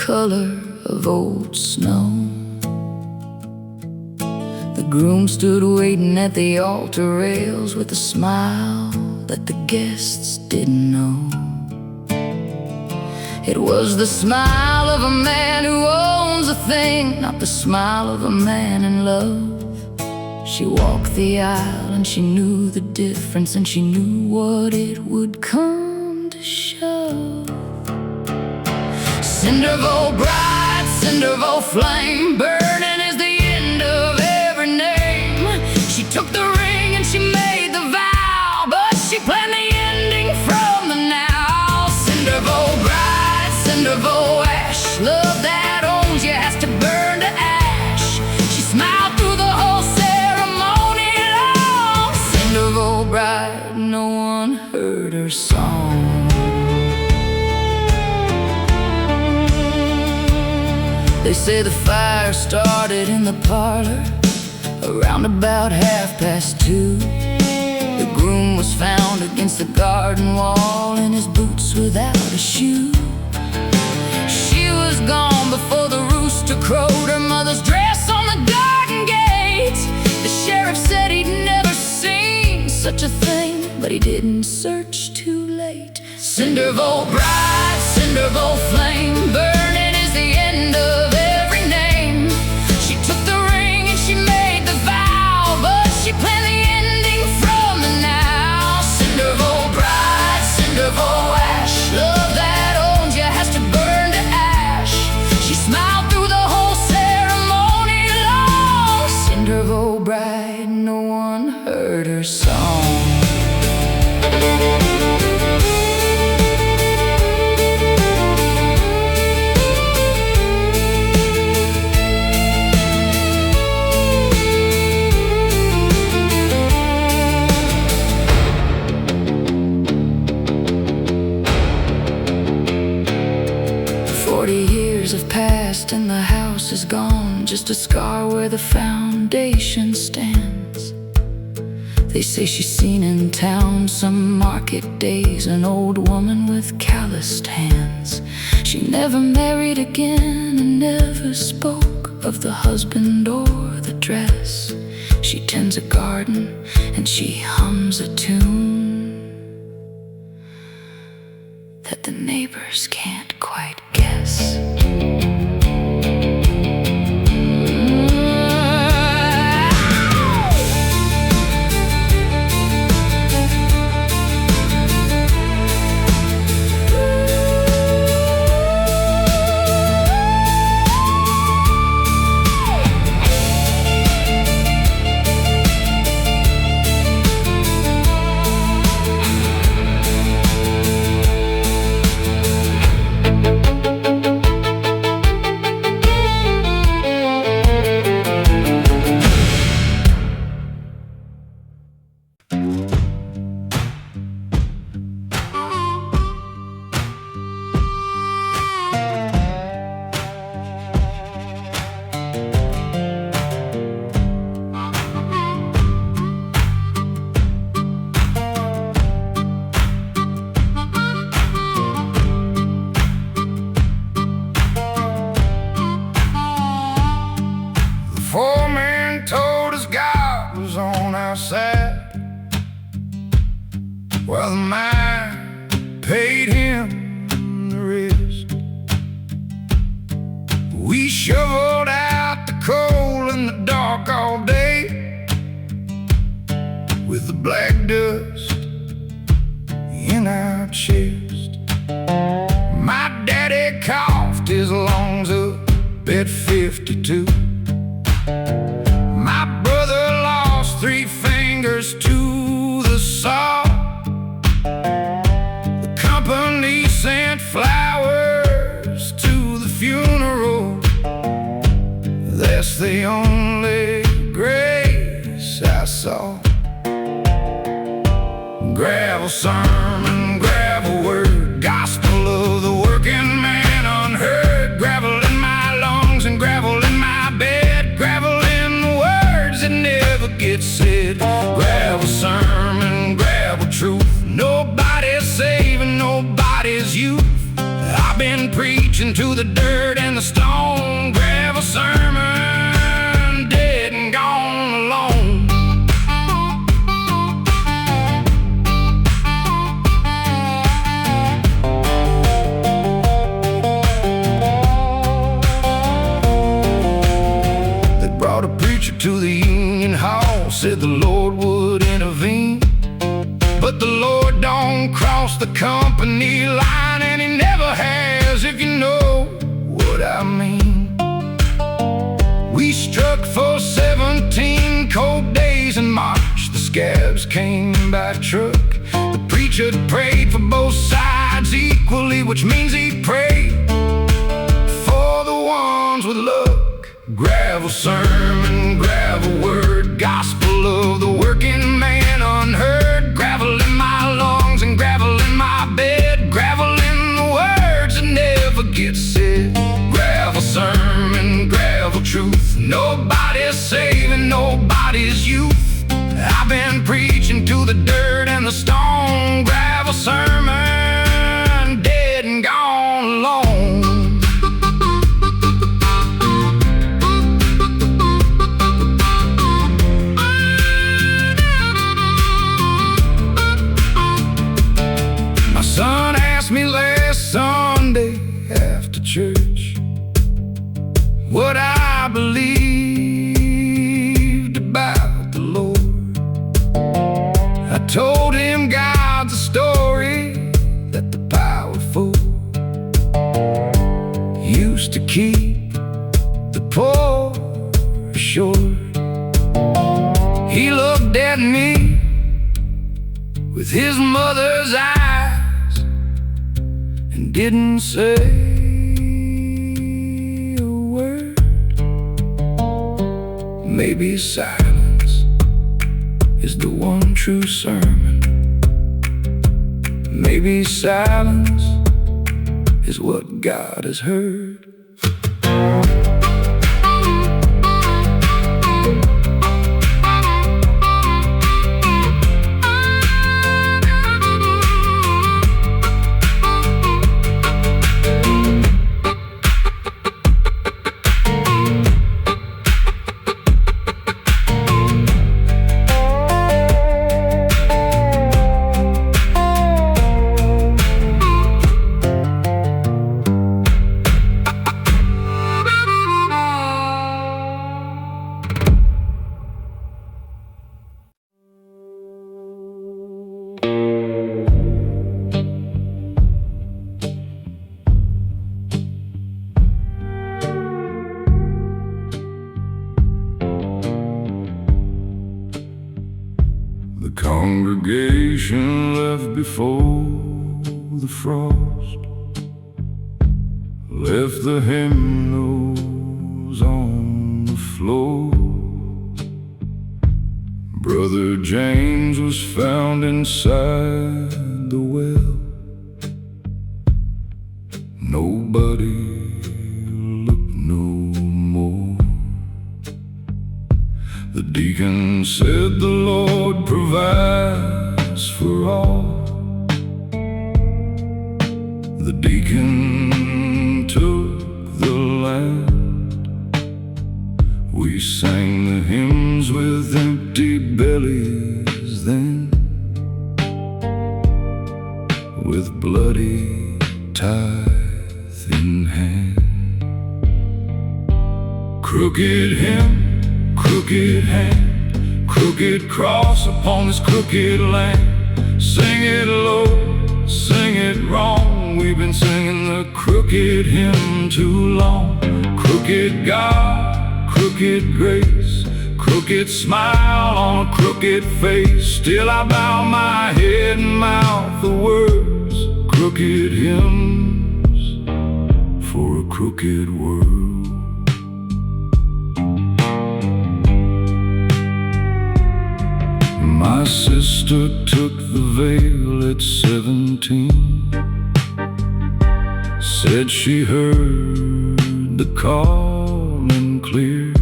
color of old snow. The groom stood waiting at the altar rails with a smile that the guests didn't know. It was the smile of a man who owns a thing, not the smile of a man in love. She walked the aisle and she knew the difference, and she knew what it would come to shove. Cindervow bride, cindervow flame, burning is the end of every name. She took the ring and she made the vow, but she planned the ending from the now. Cindervow bride, cindervow ash, love that owns you has to burn to ash. She smiled through the whole ceremony long. Cindervow bride, no one heard her song. They say the fire started in the parlor around about 2:30. The groom was found against the garden wall in his boots without a shoe. She was gone before the rooster crowed, her mother's dress on the garden gate. The sheriff said he'd never seen such a thing, but he didn't search too late. Cindervow bride, cindervow flame, burning is the end of every name. She took the ring and she made the vow, but she planned the ending from the now. Cindervow bride, cindervow ash, love that owns you has to burn to ash. She smiled through the whole ceremony long. Cindervow bride, no one heard her song. Have passed and the house is gone, just a scar where the foundation stands. They say she's seen in town some market days, an old woman with calloused hands. She never married again and never spoke of the husband or the dress. She tends a garden and she hums a tune that the neighbors can't quite guess. Foreman told us God was on our side, while the mine paid him the rest. We shoveled out the coal in the dark all day, with the black dust in our chest. My daddy coughed his lungs up at 52. My brother lost 3 fingers to the saw. The company sent flowers to the funeral. That's the only grace I saw. Gravel sermon, gravel word, gospel of the working man unheard. Gravel in my lungs and gravel in my bed, gravel in the words that never get said. Gravel sermon, gravel truth, nobody's saving nobody's youth. I've been preaching preaching to the dirt and the stone, gravel sermon, dead and gone alone. They brought a preacher to the union hall, said the Lord would intervene, but the Lord don't cross the company line, and he never has, if you know what I mean. We struck for 17 cold days in March. The scabs came by truck. The preacher prayed for both sides equally, which means he prayed for the ones with luck. Gravel sermon, gravel word, gospel of the working man unheard. Gravel in my lungs and gravel in my bed, gravel in the words that never get said. Gravel sermon, gravel truth, nobody's saving nobody's youth. I've been preaching to the dirt and the stone, gravel sermon, dead and gone alone. Son asked me last Sunday after church what I believed about the Lord. I told him God's a story that the powerful used to keep the poor assured. He looked at me with his mother's eyes and didn't say a word. Maybe silence is the one true sermon. Maybe silence is what God has heard. The congregation left before the frost, left the hymnals on the floor. Brother James was found inside the well. Nobody looked no more. The deacon said the Lord provides for all. The deacon took the land. We sang the hymns with empty bellies then, with bloody tithe in hand. Crooked hymn, crooked hand, crooked cross upon this crooked land. Sing it low, sing it wrong. We've been singing the crooked hymn too long. Crooked God, crooked grace, crooked smile on a crooked face. Still I bow my head and mouth the words, crooked hymns for a crooked world. My sister took the veil at 17. Said she heard the calling clear.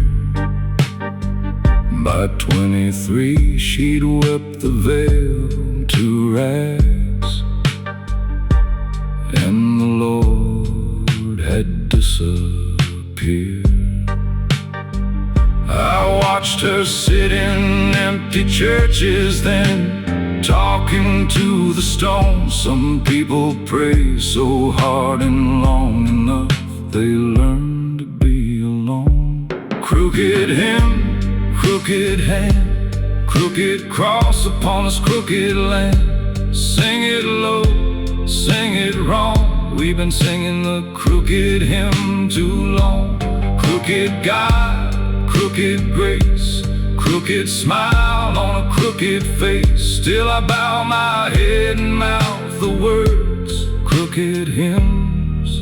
By 23 she'd wept the veil to rags, and the Lord disappear. I watched her sit in empty churches, then talking to the stones. Some people pray so hard and long enough they learn to be alone. Crooked hymn, crooked hand, crooked cross upon this crooked land. Sing it low, sing it wrong. We've been singing the crooked hymn too long. Crooked God, crooked grace, crooked smile on a crooked face. Still I bow my head and mouth the words, crooked hymns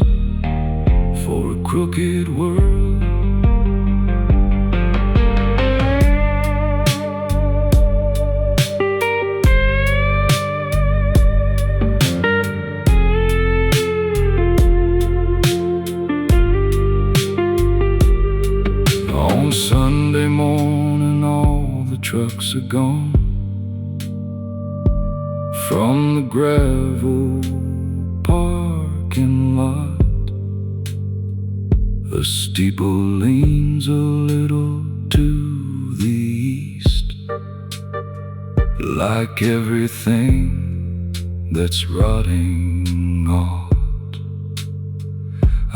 for a crooked world. On Sunday morning all the trucks are gone from the gravel parking lot. A steeple leans a little to the east, like everything that's rotting off.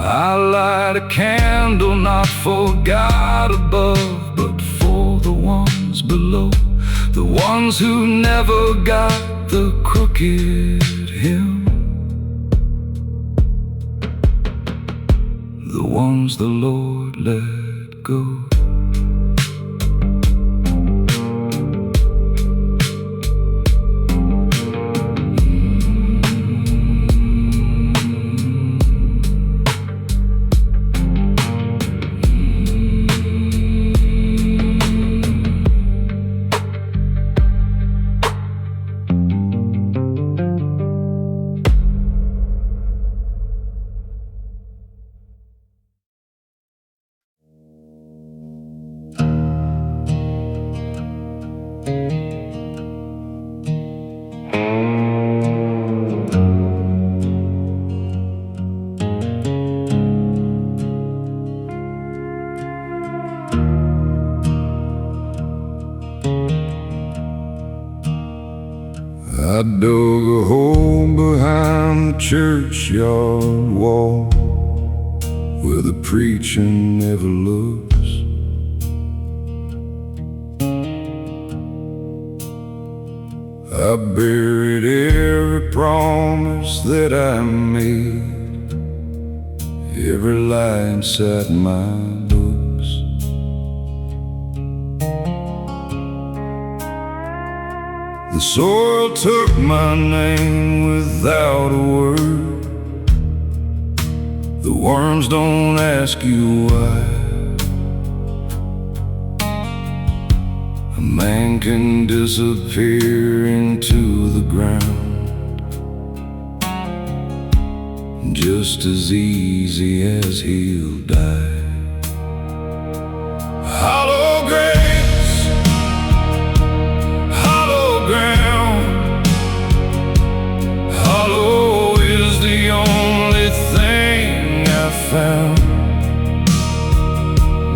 I light a candle not for God above, but for the ones below, the ones who never got the crooked hymn, the ones the Lord let go. I dug a hole behind the churchyard wall where the preacher never looks. I buried every promise that I made, every lie inside my books. The soil took my name without a word. The worms don't ask you why. A man can disappear into the ground just as easy as he'll die. Hollow graves, hollow ground, hollow is the only thing I found.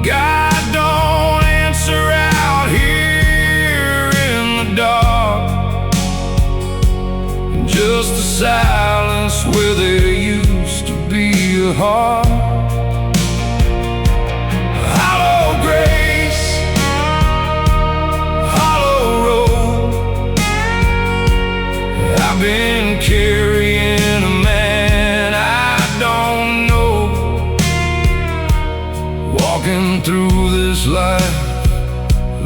God don't answer out here in the dark, just the silence where there used to be a heart. Hollow grace, hollow road, I've been carrying a man I don't know, walking through this life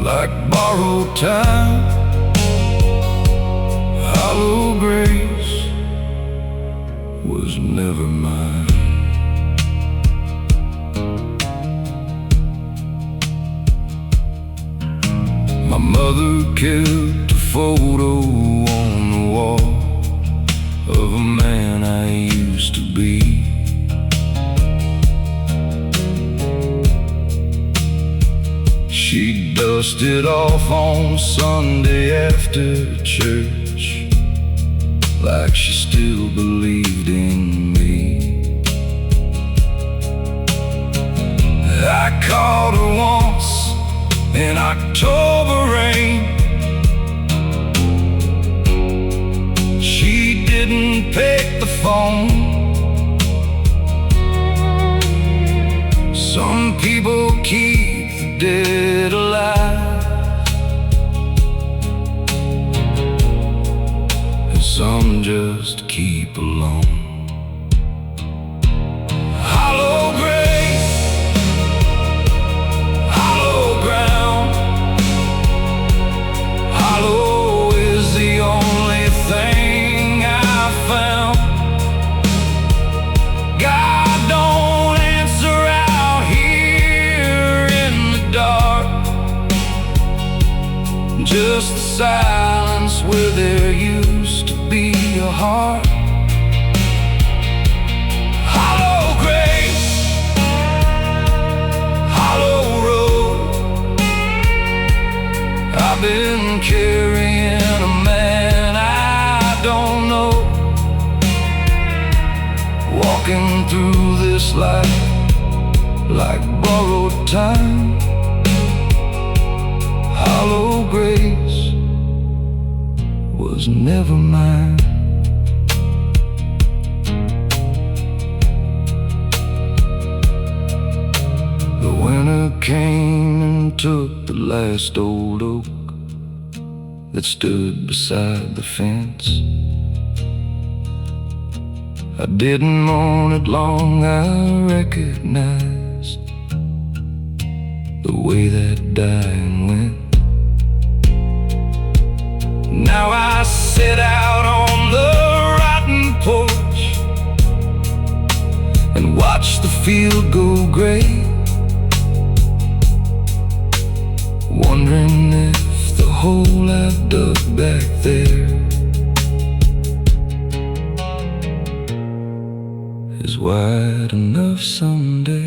like borrowed time. Hollow grace was never mine. My mother kept a photo on the wall of a man I used to be. She dusted off on Sunday after church, like she still believed in me. called her once in October rain. She didn't pick the phone. Some people keep the dead alive, and some just keep alone. Hollow grace, hollow ground, hollow is the only thing I found. God don't answer out here in the dark, just the silence where there used to be a heart. I've been carrying a man I don't know, walking through this life like borrowed time. Hollow grace was never mine. The winter came and took the last old oak that stood beside the fence. I didn't mourn it long, I recognized the way that dying went. Now I sit out on the rotten porch and watch the field go gray, wondering if the hole I've dug back there is wide enough someday.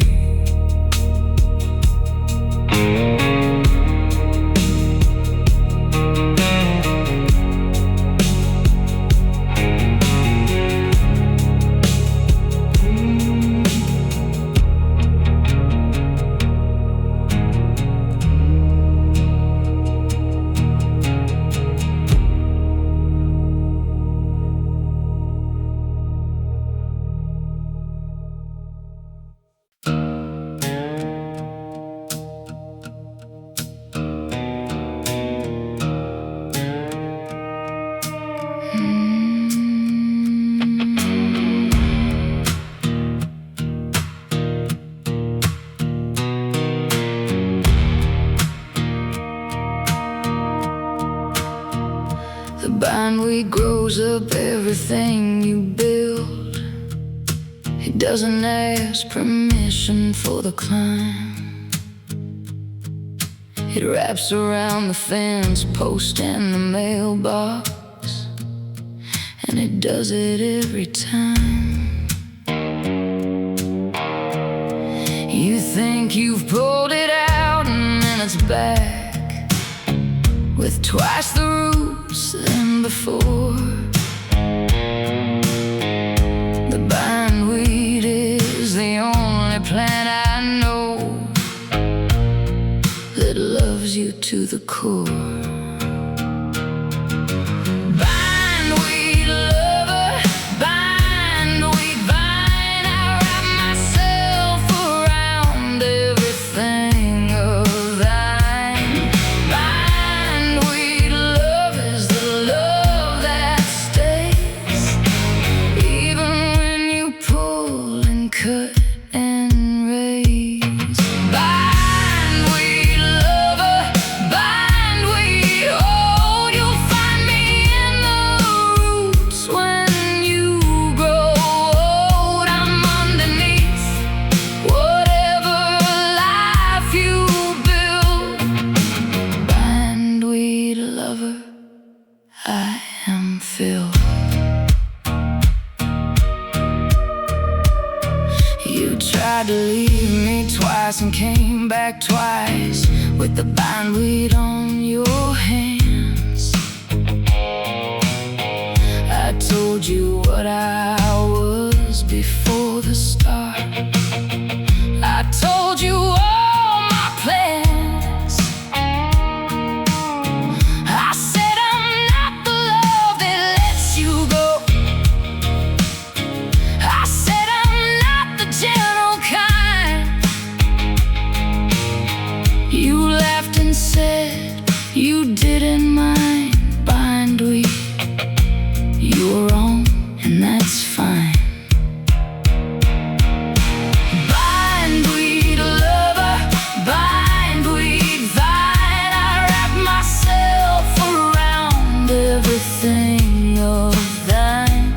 The bindweed grows up everything you build. It doesn't ask permission for the climb. It wraps around the fence post and the mailbox, and it does it every time. You think you've pulled it out and then it's back with twice the roots than before. The bindweed is the only plant I know that loves you to the core. Bindweed lover, bindweed vine, I wrap myself around everything of thine. Bindweed love is the love that stays, even when you pull and cut and raise. Bindweed lover, bindweed hold, you'll find me in the roots when you grow old. I'm underneath whatever life you build. Bindweed lover, I am filled. You tried to leave me twice and came back twice with the bindweed on your hands. I told you what I was before the start. I told you all You didn't mind bindweed. You were wrong, and that's fine. Bindweed lover, bindweed vine. I wrap myself around everything of thine.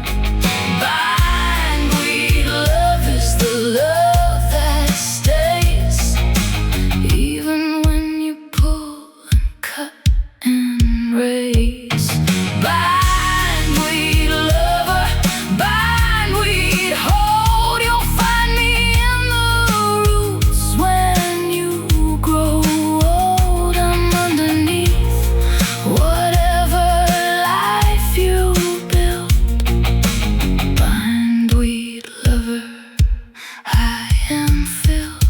Bindweed love is the love that stays, even when you pull and cut and raise. Bindweed lover, bindweed hold. You'll find me in the roots when you grow old. I'm underneath whatever life you build. Bindweed lover, I am filled.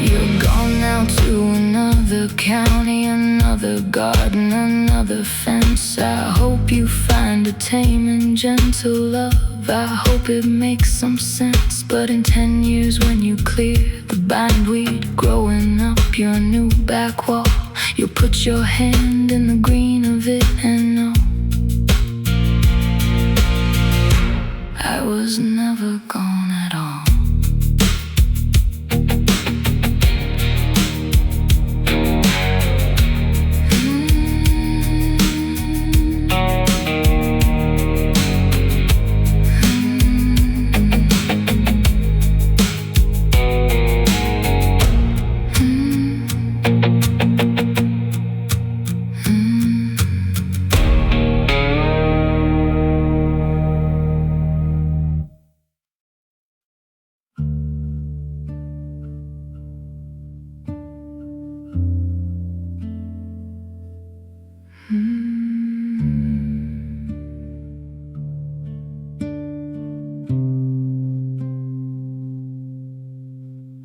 You're gone now to another county, another garden, another fence. I hope you find a tame and gentle love. I hope it makes some sense. But in 10 years when you clear the bindweed growing up your new back wall, you'll put your hand in the green of it and know I was never gone at all.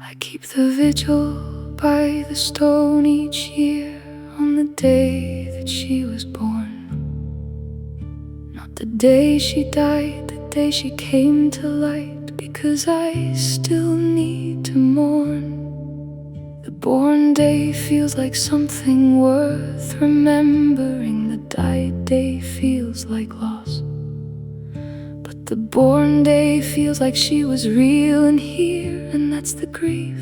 I keep the vigil by the stone each year on the day that she was born. Not the day she died, the day she came to light, because I still need to mourn. The born day feels like something worth remembering. The died day feels like loss. But the born day feels like she was real and here, and that's the grief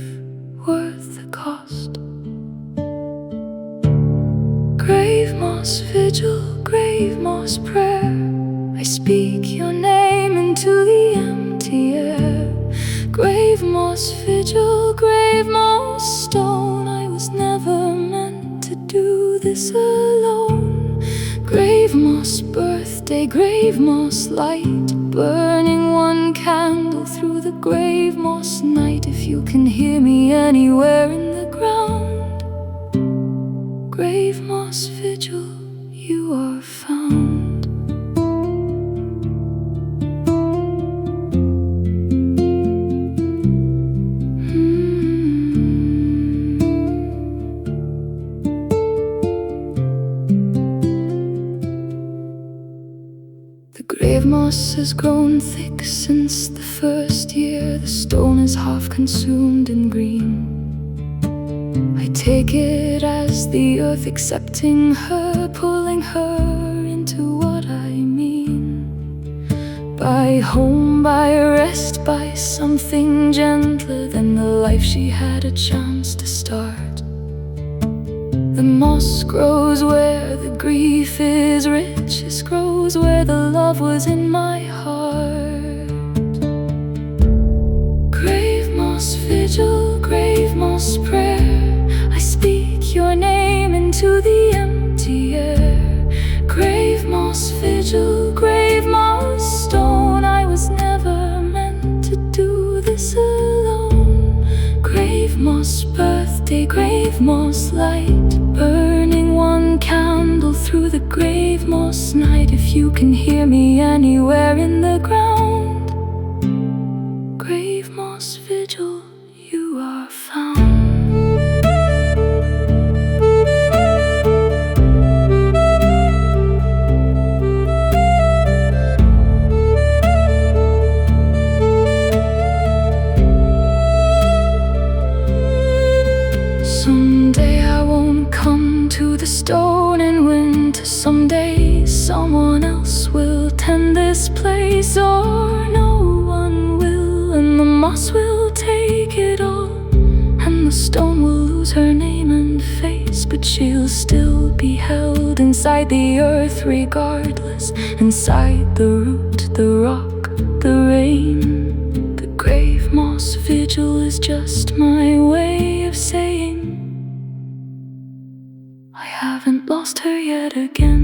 worth the cost. Grave moss vigil, grave moss prayer. I speak your name into the empty air. Grave moss vigil, grave moss stone. I was never meant to do this alone. Grave moss birthday, grave moss light, burning one candle through the grave moss night. If you can hear me anywhere in the ground, grave moss vigil, you are found. Grave moss has grown thick since the first year. The stone is half consumed in green. I take it as the earth accepting her, pulling her into what I mean. By home, by rest, by something gentler than the life she had a chance to start. The moss grows where the grief is richest, grows where the love was in my heart. Grave moss vigil, grave moss prayer. I speak your name into the empty air. Grave moss vigil, grave moss stone. I was never meant to do this alone. Grave moss birthday, grave moss light, burning one candle through the grave moss night. If you can hear me anywhere in the ground, grave moss vigil, you are found. Someday I won't stone in winter. Someday someone else will tend this place, or no one will, and the moss will take it all, and the stone will lose her name and face, but she'll still be held inside the earth regardless, inside the root, the rock, the rain. The grave moss vigil is just my way of saying I haven't lost her yet again.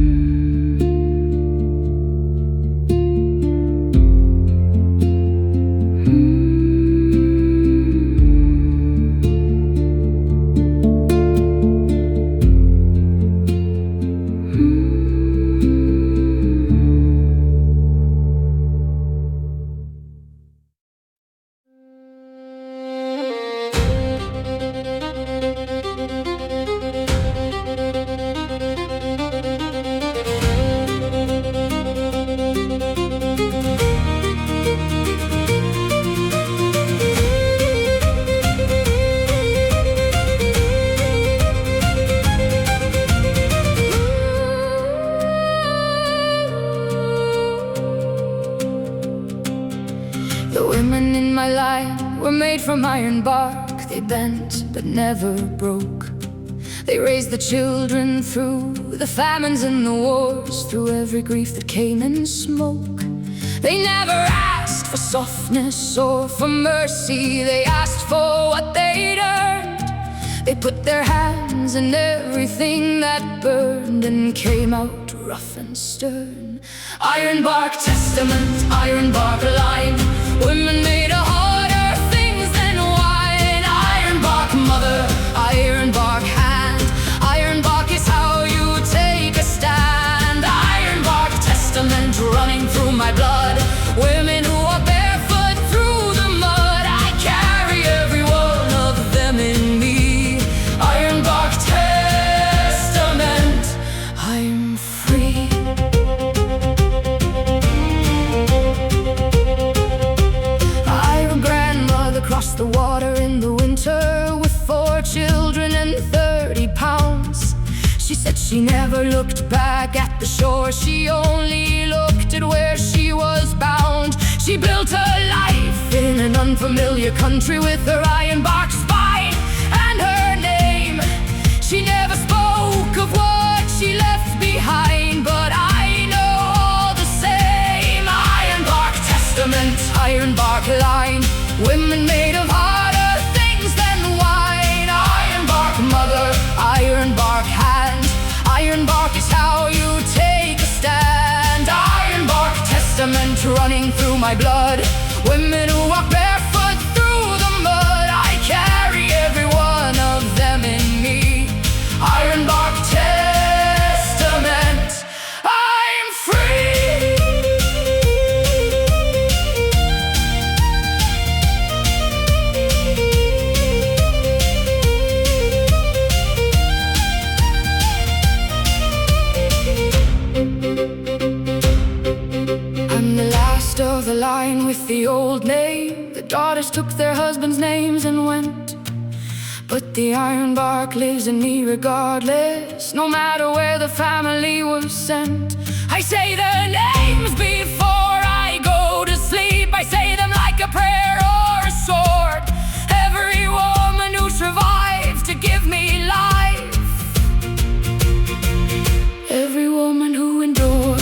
The women in my line were made from ironbark. They bent but never broke. They raised the children through the famines and the wars, through every grief that came in smoke. They never asked for softness or for mercy. They asked for what they'd earned. They put their hands in everything that burned and came out rough and stern. Ironbark testament, ironbark line. Women made of harder things than wine. Ironbark mother, ironbark hand. Ironbark is how you take a stand. Ironbark testament running through my blood. Women who are barefoot through the mud. I carry every one of them in me. Ironbark testament, I'm free. Crossed the water in the winter with 4 children and 30 pounds. She said she never looked back at the shore. She only looked at where she was bound. She built her life in an unfamiliar country with her ironbark spine and her name. She never spoke of what she left behind, but I know all the same. Ironbark testament, ironbark line. Women made of harder things than wine. Ironbark mother, ironbark hand. Ironbark is how you take a stand. Ironbark testament running through my blood. Women who walk barefoot through the mud. I carry every one of them in me. Ironbark testament, I'm free. Of the line with the old name. The daughters took their husbands' names and went, but the ironbark lives in me regardless, no matter where the family was sent. I say their names before I go to sleep. I say them like a prayer or a sword. Every woman who survived to give me life. Every woman who endured.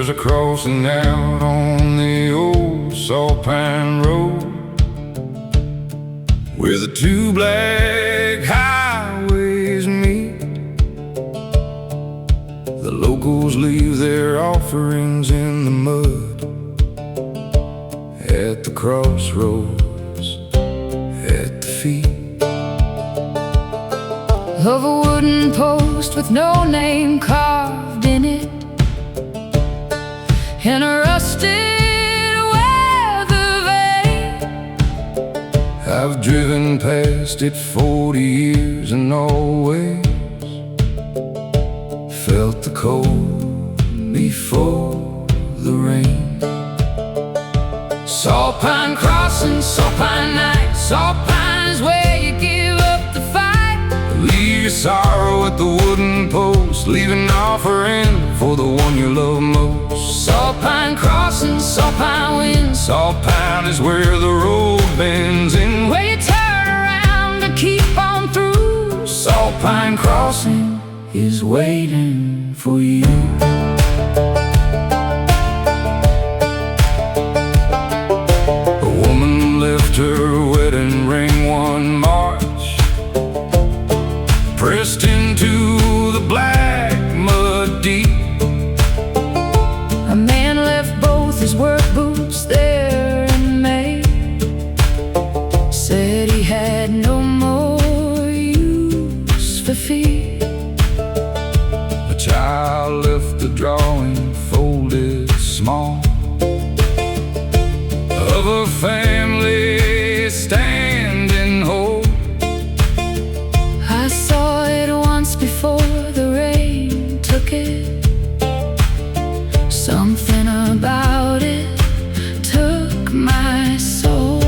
There's a crossing out on the old saltpine road where the two black highways meet. The locals leave their offerings in the mud at the crossroads, at the feet of a wooden post with no name carved in it, and a rusted weather vane. I've driven past it 40 years and always felt the cold before the rain. Saltpine crossing, saltpine night. Saltpine is where you give up the fight. Leave your sorrow at the wooden post, leave an offering for the one you love most. Saltpine crossing, saltpine wind. Saltpine is where the road bends in, where you turn around to keep on through. Saltpine crossing is waiting for you. A woman left her wedding ring one March, pressed into the black mud deep. A man left both his work boots there in May, said he had no more use for feet. A child left the drawing folded small of a family standing whole. I saw it once before the rain took it. Something about it took my soul.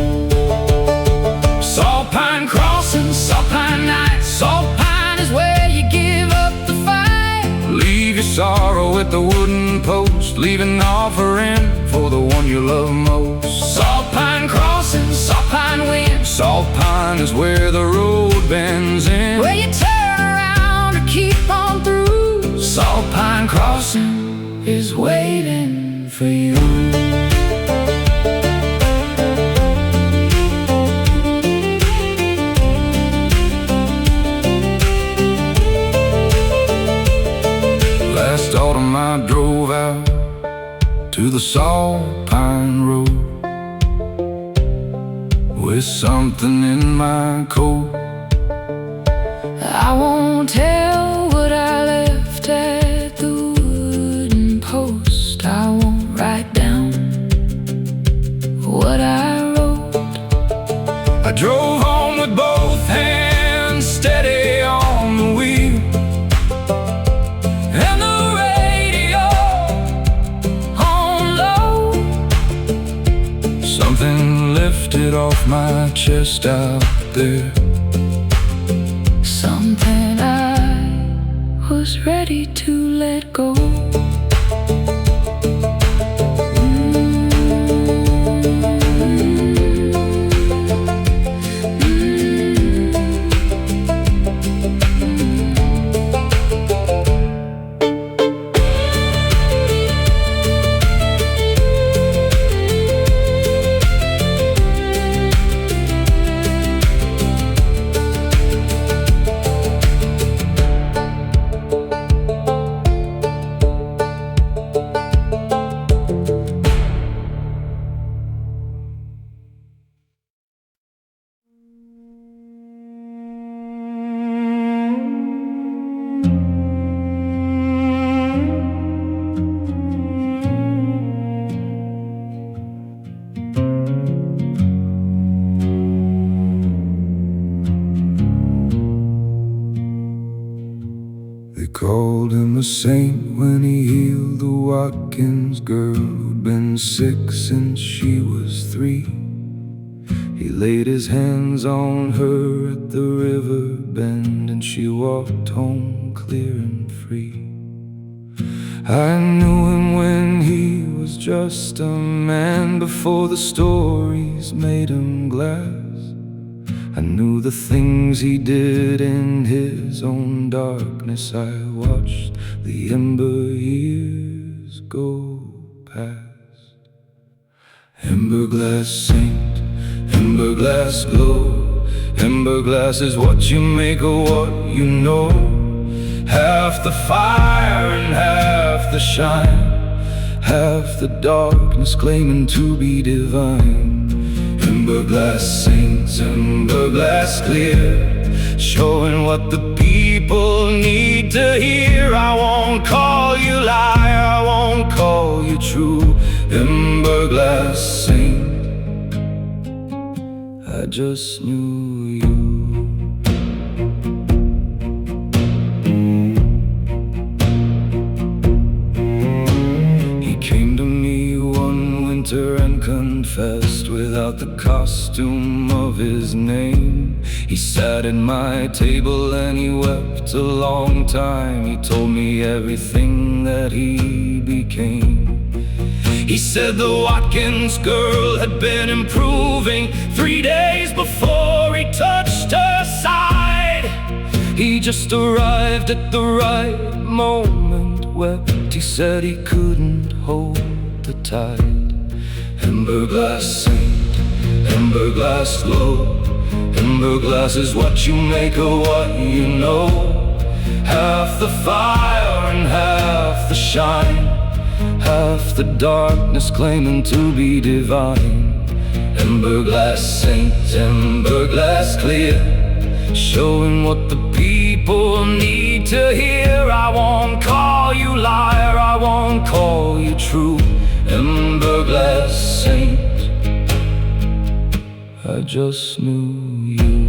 Saltpine crossing, saltpine night. Saltpine is where you give up the fight. Leave your sorrow at the wooden post, leave an offering for the one you love most. Saltpine crossing, saltpine wind. Saltpine is where the road bends in, where you turn around to keep on through. Saltpine crossing is waiting for you. Last autumn I drove out to the saltpine road with something in my coat. I won't tell what I left at the wooden post. I won't write down what I wrote. I drove home with both hands steady on the wheel, And the radio on low. something lifted off my chest out there. Something I was ready to let go. They called him a saint when he healed the Watkins girl who'd been sick since she was 3. He laid his hands on her at the river bend, and she walked home clear and free. I knew him when he was just a man, before the stories made him glass. I knew the things he did in his own darkness. I watched the ember years go past. Emberglass saint, emberglass glow. Emberglass is what you make of what you know. Half the fire and half the shine, half the darkness claiming to be divine. Emberglass saints, emberglass clear, showing what the people need to hear. I won't call you liar, I won't call you true. Emberglass saint, I just knew you. He came to me one winter and confessed without the costume of his name. He sat at my table and he wept a long time. He told me everything that he became. He said the Watkins girl had been improving 3 days before he touched her side. He just arrived at the right moment, wept. He said he couldn't hold the tide. Emberglass saint, emberglass glow. Emberglass is what you make of what you know. Half the fire and half the shine, half the darkness claiming to be divine. Emberglass saint, emberglass clear, showing what the people need to hear. I won't call you liar, I won't call you true. Emberglass saint, I just knew you.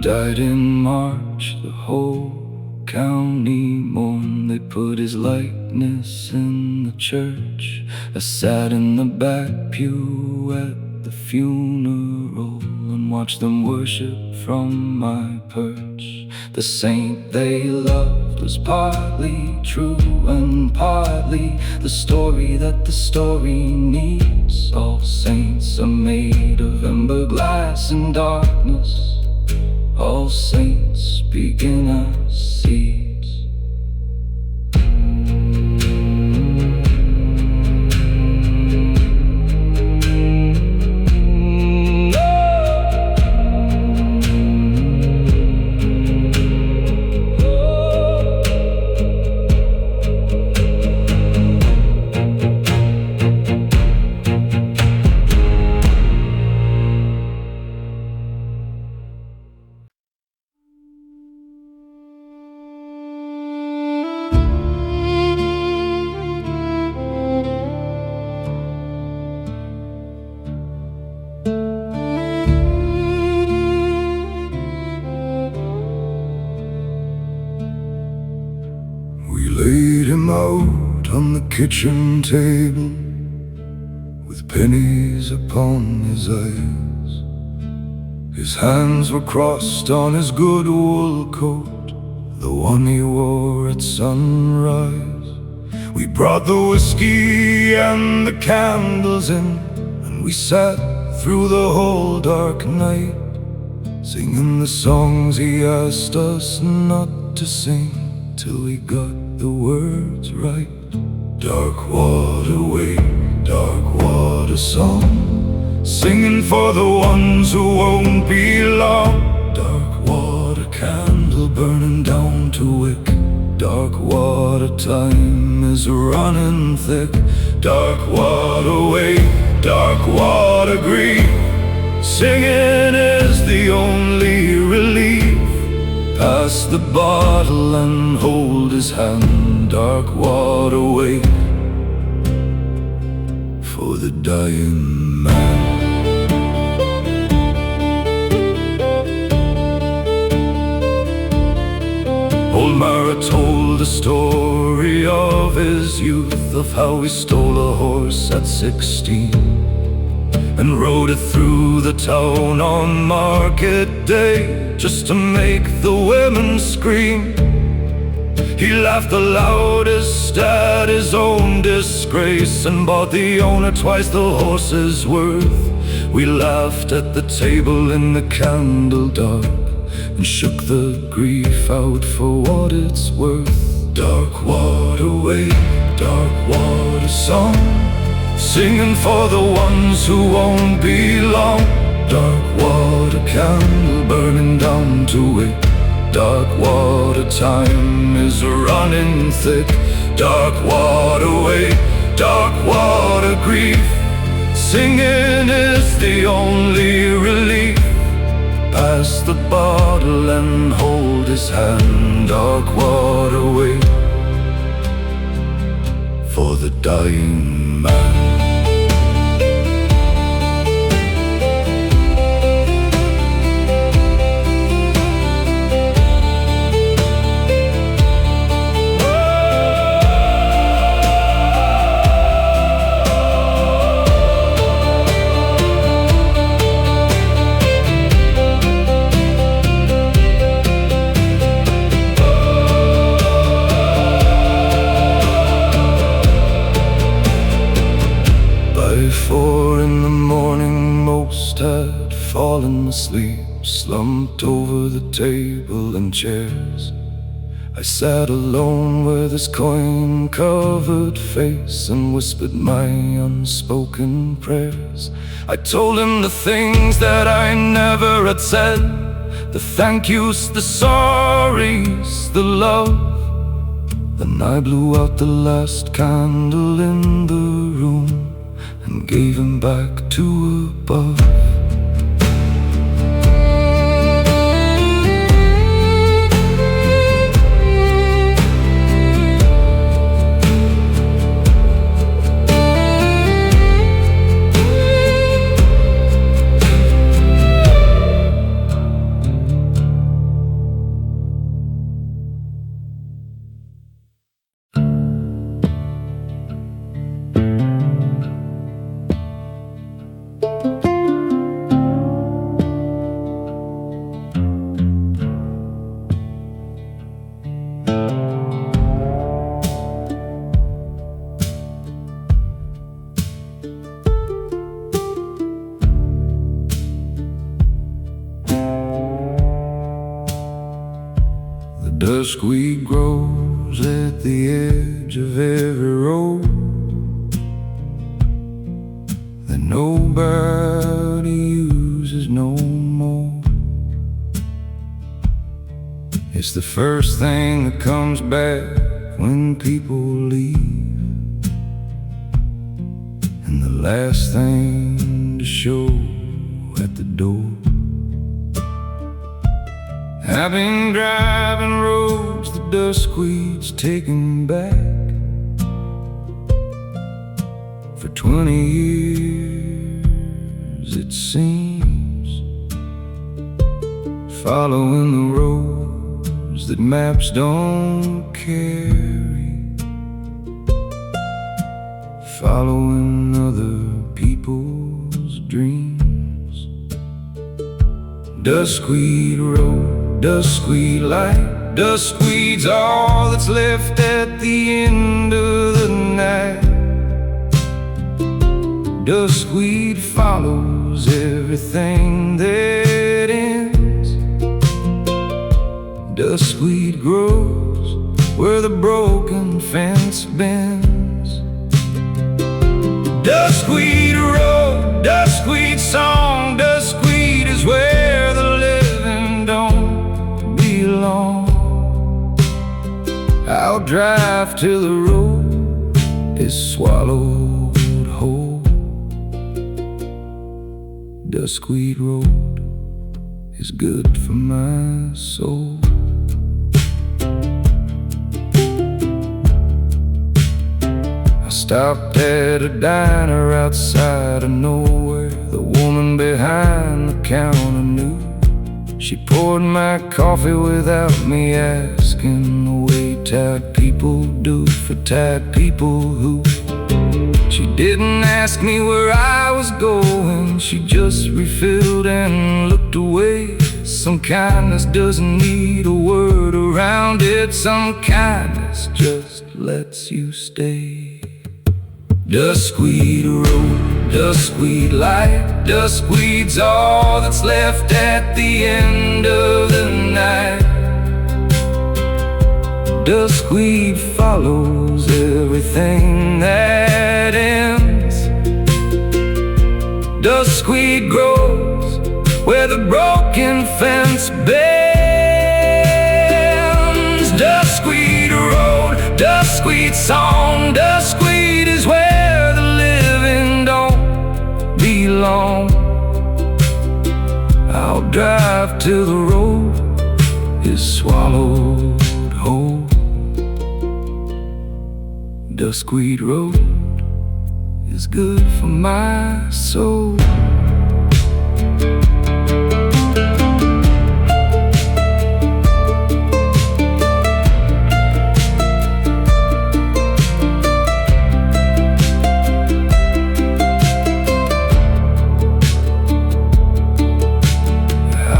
Died in March, the whole county mourned. They put his likeness in the church. I sat in the back pew at the funeral and watched them worship from my perch. The saint they loved was partly true and partly the story that the story needs. All saints are made of emberglass and darkness. All saints begin as seeds. Laid him out on the kitchen table with pennies upon his eyes. His hands were crossed on his good wool coat, the one he wore at sunrise. We brought the whiskey and the candles in, and we sat through the whole dark night, singing the songs he asked us not to sing, till we got the words right. Dark water wake, dark water song, singing for the ones who won't be long. Dark water candle burning down to wick, dark water time is running thick. Dark water wake, dark water grief, singing is the only relief. Pass the bottle and hold his hand. Dark water wake for the dying man. Old Mara told the story of his youth, of how he stole a horse at 16 and rode it through the town on market day, just to make the women scream. He laughed the loudest at his own disgrace, and bought the owner twice the horse's worth. We laughed at the table in the candle dark, and shook the grief out for what it's worth. Dark water wave, dark water song, singing for the ones who won't be long. Dark water candle burning down to it. Dark water time is running thick. Dark water wave, dark water grief, singing is the only relief. Pass the bottle and hold his hand. Dark water wait for the dying man. Had fallen asleep, slumped over the table and chairs. I sat alone with his coin-covered face, and whispered my unspoken prayers. I told him the things that I never had said, the thank yous, the sorries, the love. Then I blew out the last candle in the room, and gave him back to above. Duskweed grows at the edge of every road that nobody uses no more. It's the first thing that comes back when people leave, and the last thing to show at the door. I've been driving roads the duskweed's taken back for 20 years, it seems, following the roads that maps don't carry, following other people's dreams. Duskweed road, duskweed light, duskweed's all that's left at the end of the night. Duskweed follows everything that ends. Duskweed grows where the broken fence bends. Duskweed road, duskweed song, duskweed is where the living don't belong. I'll drive till the road is swallowed whole. Duskweed road is good for my soul. I stopped at a diner outside of nowhere. The woman behind the counter knew. She poured my coffee without me asking, the way tired people do for tired people who She didn't ask me where I was going, she just refilled and looked away. Some kindness doesn't need a word around it. Some kindness just lets you stay. Duskweed road, duskweed light, duskweed's all that's left at the end of the night. Duskweed follows everything that ends. Duskweed grows where the broken fence bends. Duskweed road, duskweed song, duskweed is where the living don't belong. I'll drive till the road is swallowed whole. Duskweed road is good for my soul.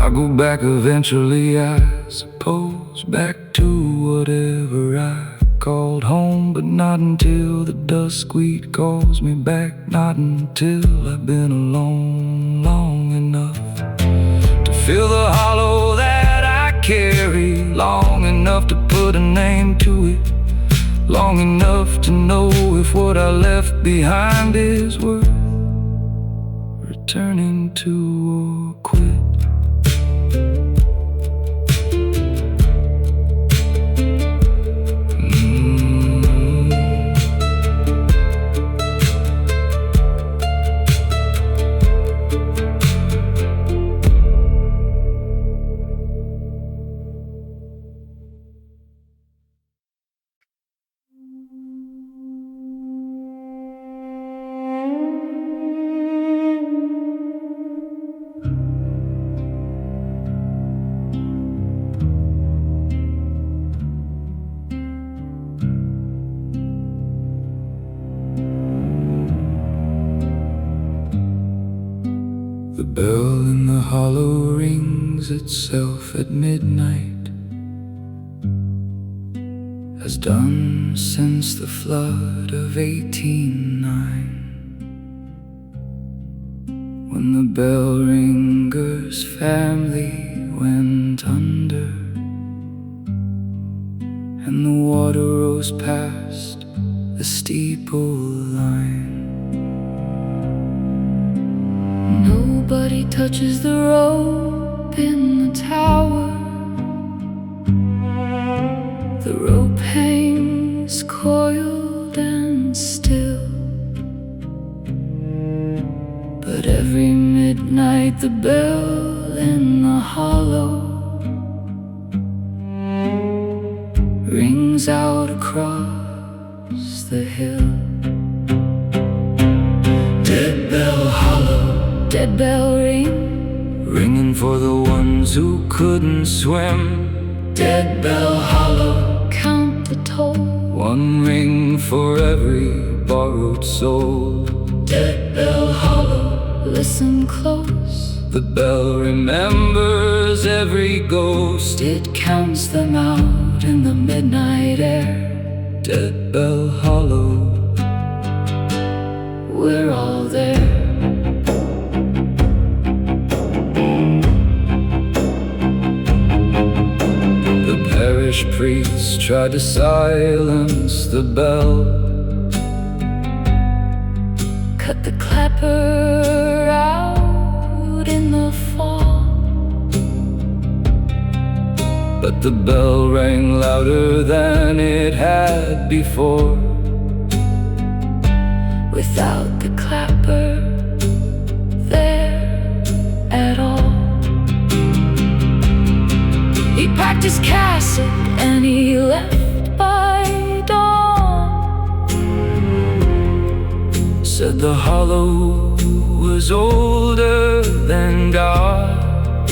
I'll go back eventually, I suppose, back to whatever I called home, but not until the duskweed calls me back. Not until I've been alone long enough to feel the hollow that I carry, long enough to put a name to it, long enough to know if what I left behind is worth returning to or quit. The bell in the hollow rings itself at midnight, has done since the flood of 1809, when the bell ringer's family went under, and the water rose past the steeple line. Nobody touches the rope in the tower. The rope hangs coiled and still, but every midnight the bell in the hollow rings out across the hill. Deadbell hollow, Deadbell ring, ringing for the ones who couldn't swim. Deadbell hollow, count the toll. one ring for every borrowed soul. Deadbell hollow, Listen close, the bell remembers every ghost. it counts them out in the midnight air. Deadbell hollow, We're all there. the parish priest tried to silence the bell, Cut the clapper out in the fall, but the bell rang louder than it had before. without the clapper there at all. He packed his cassock and he left by dawn. Said the hollow was older than God.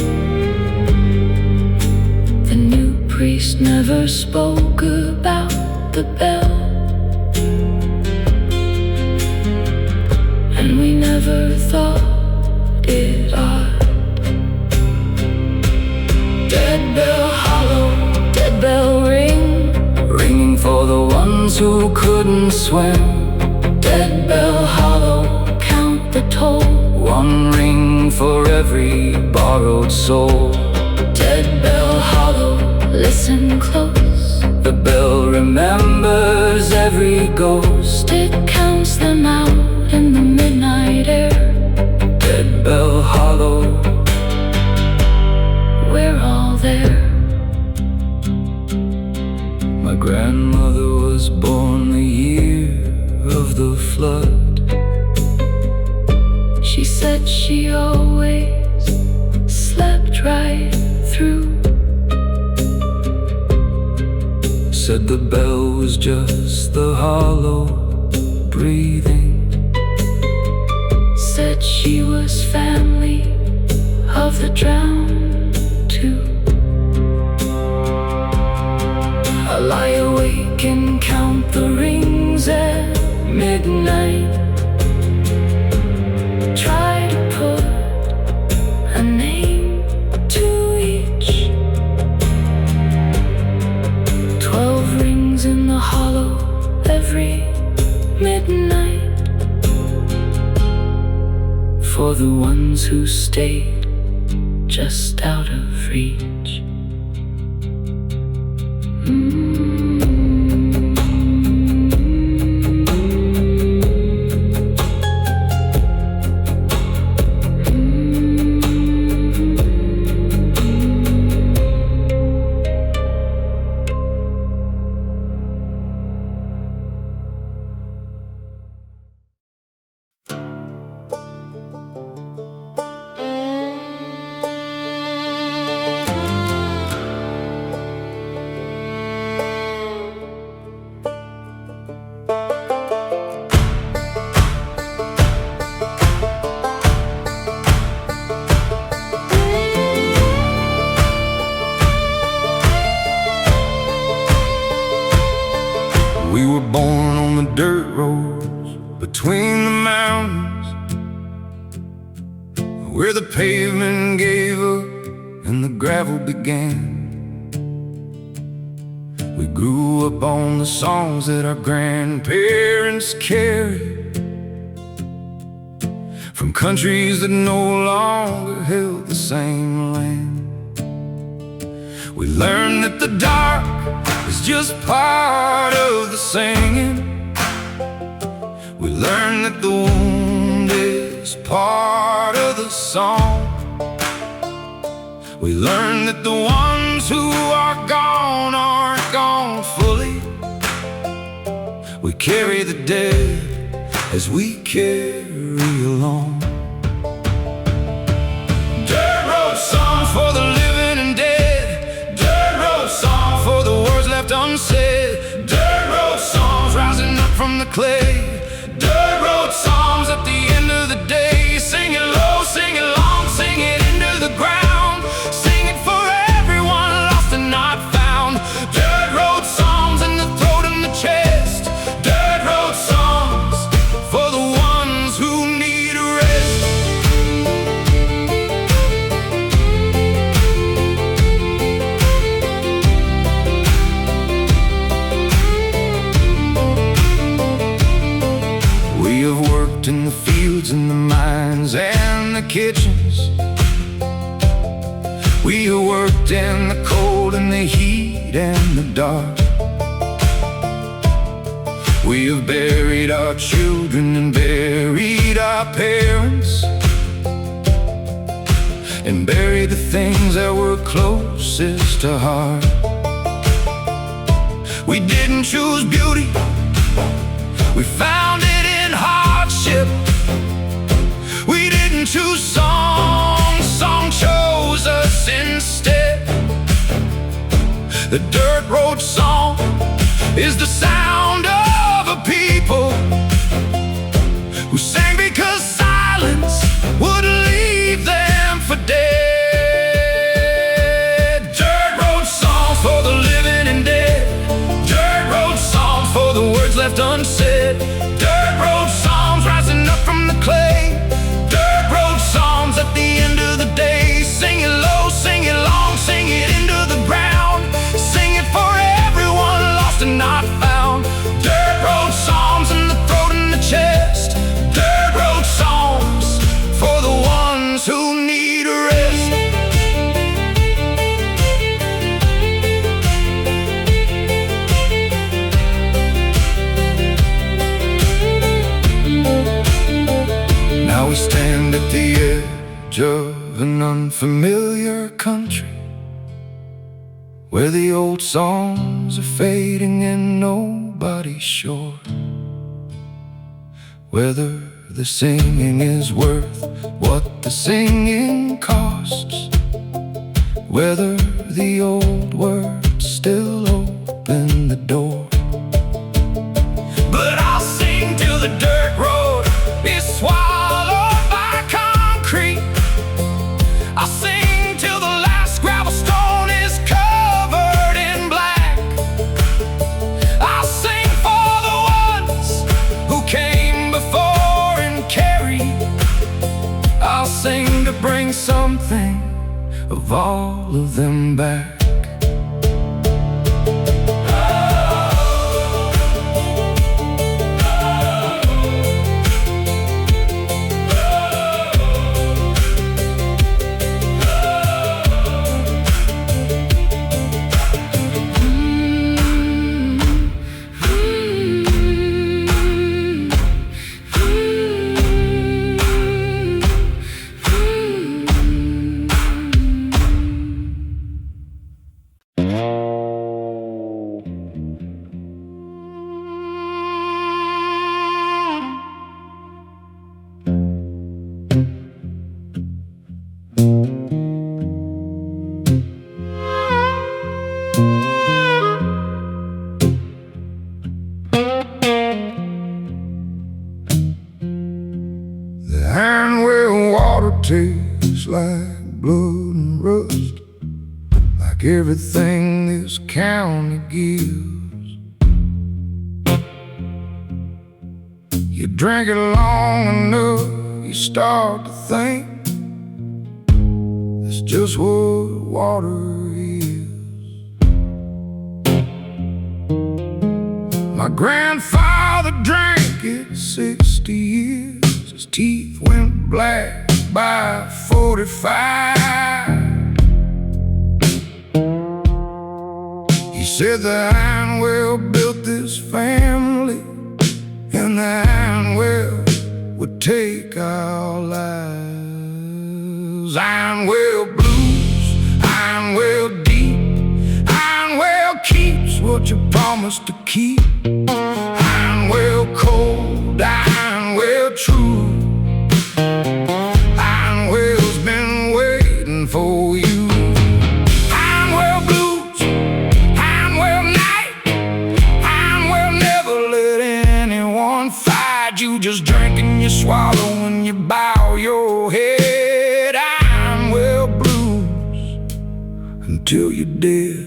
The new priest never spoke about the bell. and we never thought it odd. Dead bell hollow, dead bell ring, ringing for the ones who couldn't swim. dead bell hollow, count the toll. One ring for every borrowed soul. Dead bell hollow, listen close. The bell remembers every ghost. It counts them out in the midnight air. Dead bell hollow, we're all there. my grandmother was born the year of the flood. She said she always slept right through. Said the bell was just the hollow breathing. Said she was family of the drowned too. I lie awake and count the rings at midnight. Try to put a name to each. 12 rings in the hollow every midnight, for the ones who stayed just out of reach. We were born on the dirt roads between the mountains, where the pavement gave up and the gravel began. We grew up on the songs that our grandparents carried, from countries that no longer held the same land. We learned that the dark is just part of the singing. We learned that the wound is part of the song. We learned that the ones who are gone aren't gone fully. We carry the dead as we carry along. Dirt road songs for the living and dead. Dirt road song for the words left unsaid. Dirt road songs rising up from the clay. Dirt road songs at the end of the day. Sing it low, sing it long, sing it into the ground. Sing it for everyone lost and not found. Dirt road songs in the throat and the chest. Dirt road songs for the ones who need a rest. We have worked in the fields and the mines and the kitchens. We have worked in the cold and the heat and the dark. We have buried our children and buried our parents, and buried the things that were closest to heart. We didn't choose beauty, we found it in hardship. We didn't choose song, song chose us instead. The dirt road song is the sound of a people who sang because silence would leave them for dead. Dirt road songs for the living and dead. Dirt road songs for the words left unsaid. Dirt road songs rising up from the clay. stand at the edge of an unfamiliar country, where the old songs are fading and nobody's sure whether the singing is worth what the singing costs, whether the old words still open the door. But I'll sing till the dirt road is swallowed by concrete. I'll sing till the last gravel stone is covered in black. I'll sing for the ones who came before and carried. I'll sing to bring something of all of them back. Tastes like blood and rust, like everything this county gives. You drink it long enough, you start to think that's just what water is. My grandfather drank it 60 years. His teeth went black by 45. He said the ironwell built this family, and the ironwell would take our lives. Ironwell blues, ironwell deep, ironwell keeps what you promised to keep. Ironwell cold, ironwell true. For you, Ironwell blues, Ironwell night, Ironwell never let anyone fight you. Just drinking, you swallow, and you bow your head. Ironwell blues until you're dead.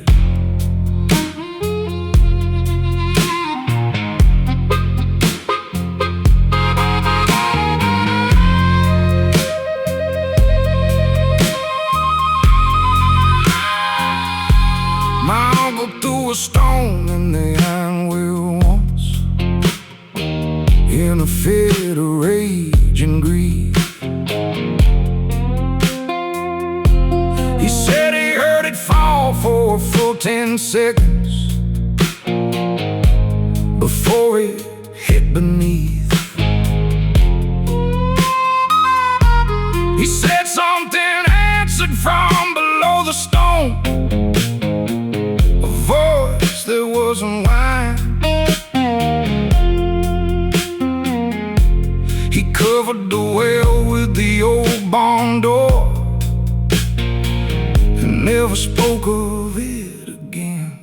A stone in the ironwell once, in a fit of rage and greed. He said he heard it fall for a full 10 seconds before it hit beneath. He said something answered from below the stone, there wasn't wine. He covered the well with the old barn door and never spoke of it again.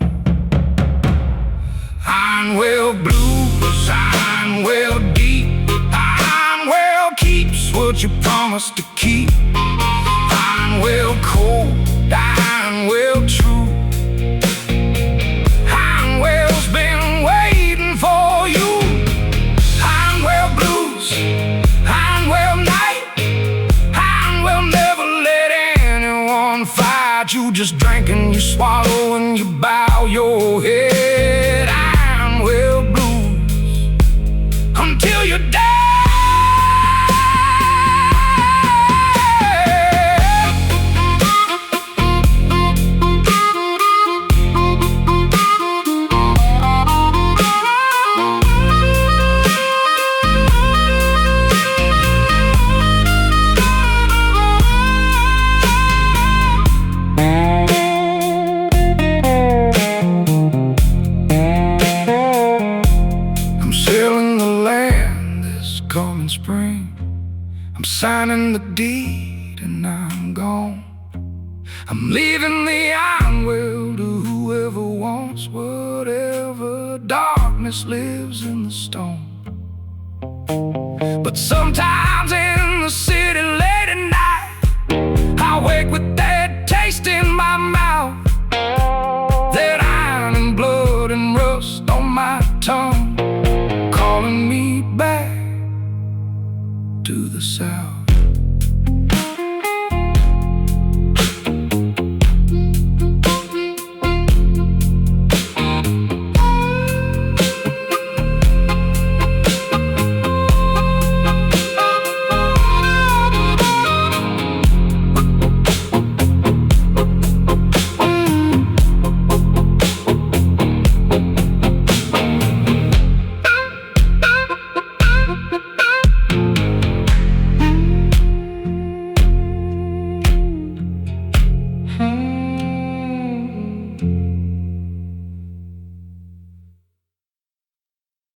Ironwell blues, ironwell deep, ironwell keeps what you promised to keep. Ironwell cold, ironwell true. You just drink and you swallow and you bow your head. Ironwell blues until you're dead. I'm signing the deed and I'm gone. I'm leaving the ironwell to whoever wants whatever. Darkness lives in the stone. But sometimes in the city late at night, I wake with that taste in my mouth, that iron and blood and rust on my tongue, calling me back to the south.